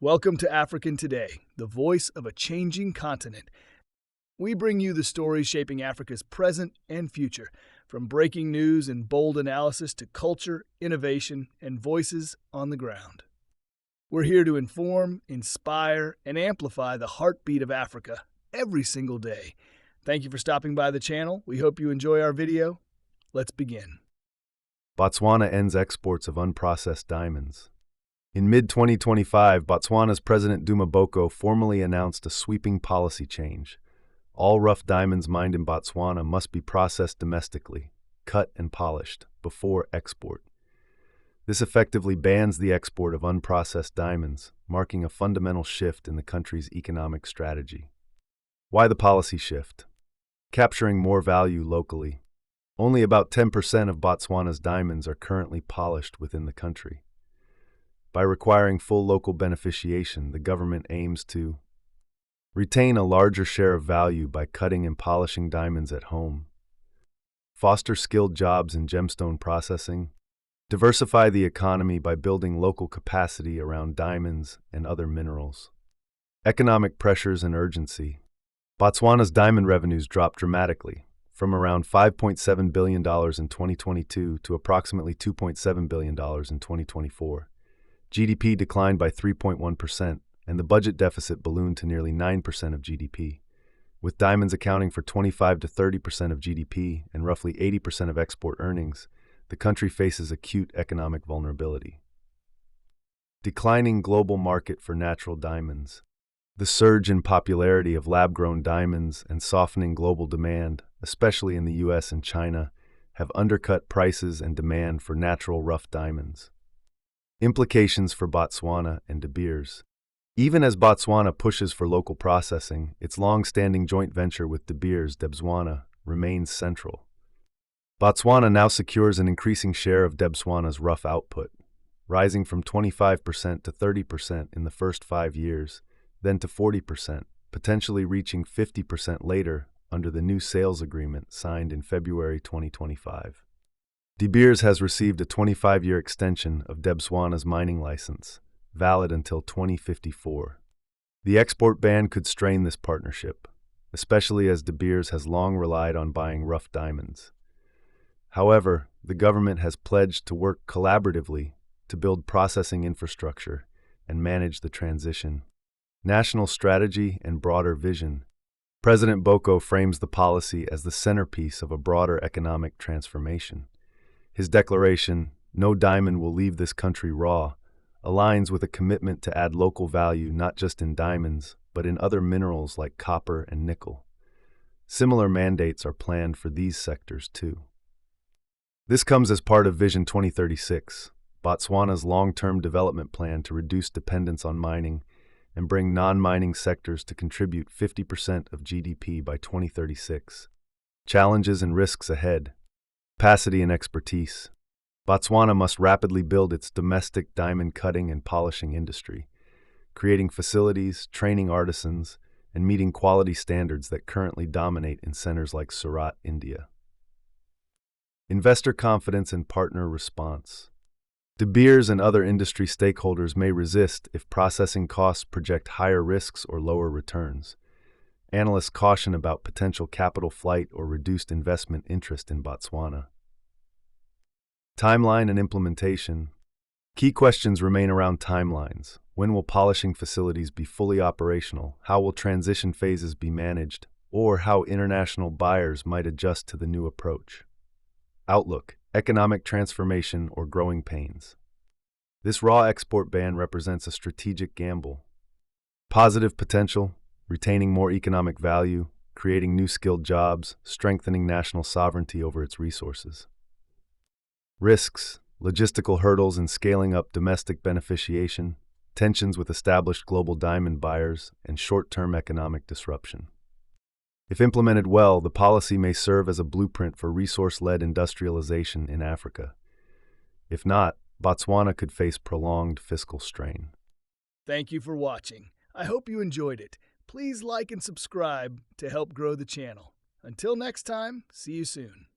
Welcome to African Today, the voice of a changing continent. We bring you the stories shaping Africa's present and future, from breaking news and bold analysis to culture, innovation, and voices on the ground. We're here to inform, inspire, and amplify the heartbeat of Africa every single day. Thank you for stopping by the channel. We hope you enjoy our video. Let's begin. Botswana ends exports of unprocessed diamonds. In mid-2025, Botswana's President Duma Boko formally announced a sweeping policy change. All rough diamonds mined in Botswana must be processed domestically, cut and polished, before export. This effectively bans the export of unprocessed diamonds, marking a fundamental shift in the country's economic strategy. Why the policy shift? Capturing more value locally. Only about 10% of Botswana's diamonds are currently polished within the country. By requiring full local beneficiation, the government aims to retain a larger share of value by cutting and polishing diamonds at home, foster skilled jobs in gemstone processing, diversify the economy by building local capacity around diamonds and other minerals. Economic pressures and urgency. Botswana's diamond revenues dropped dramatically, from around $5.7 billion in 2022 to approximately $2.7 billion in 2024. GDP declined by 3.1%, and the budget deficit ballooned to nearly 9% of GDP. With diamonds accounting for 25 to 30% of GDP and roughly 80% of export earnings, the country faces acute economic vulnerability. Declining global market for natural diamonds. The surge in popularity of lab-grown diamonds and softening global demand, especially in the US and China, have undercut prices and demand for natural rough diamonds. Implications for Botswana and De Beers. Even as Botswana pushes for local processing, its long-standing joint venture with De Beers Debswana remains central. Botswana now secures an increasing share of Debswana's rough output, rising from 25% to 30% in the first 5 years, then to 40%, potentially reaching 50% later under the new sales agreement signed in February 2025. De Beers has received a 25-year extension of Debswana's mining license, valid until 2054. The export ban could strain this partnership, especially as De Beers has long relied on buying rough diamonds. However, the government has pledged to work collaboratively to build processing infrastructure and manage the transition. National strategy and broader vision. President Boko frames the policy as the centerpiece of a broader economic transformation. His declaration, "No diamond will leave this country raw," aligns with a commitment to add local value not just in diamonds, but in other minerals like copper and nickel. Similar mandates are planned for these sectors too. This comes as part of Vision 2036, Botswana's long-term development plan to reduce dependence on mining and bring non-mining sectors to contribute 50% of GDP by 2036. Challenges and risks ahead. Capacity and expertise. Botswana must rapidly build its domestic diamond cutting and polishing industry, creating facilities, training artisans, and meeting quality standards that currently dominate in centers like Surat, India. Investor confidence and partner response. De Beers and other industry stakeholders may resist if processing costs project higher risks or lower returns. Analysts caution about potential capital flight or reduced investment interest in Botswana. Timeline and implementation. Key questions remain around timelines. When will polishing facilities be fully operational? How will transition phases be managed? Or how international buyers might adjust to the new approach? Outlook. Economic transformation or growing pains. This raw export ban represents a strategic gamble. Positive potential. Retaining more economic value, creating new skilled jobs, strengthening national sovereignty over its resources. Risks, logistical hurdles in scaling up domestic beneficiation, tensions with established global diamond buyers, and short-term economic disruption. If implemented well, the policy may serve as a blueprint for resource-led industrialization in Africa. If not, Botswana could face prolonged fiscal strain. Thank you for watching. I hope you enjoyed it. Please like and subscribe to help grow the channel. Until next time, see you soon.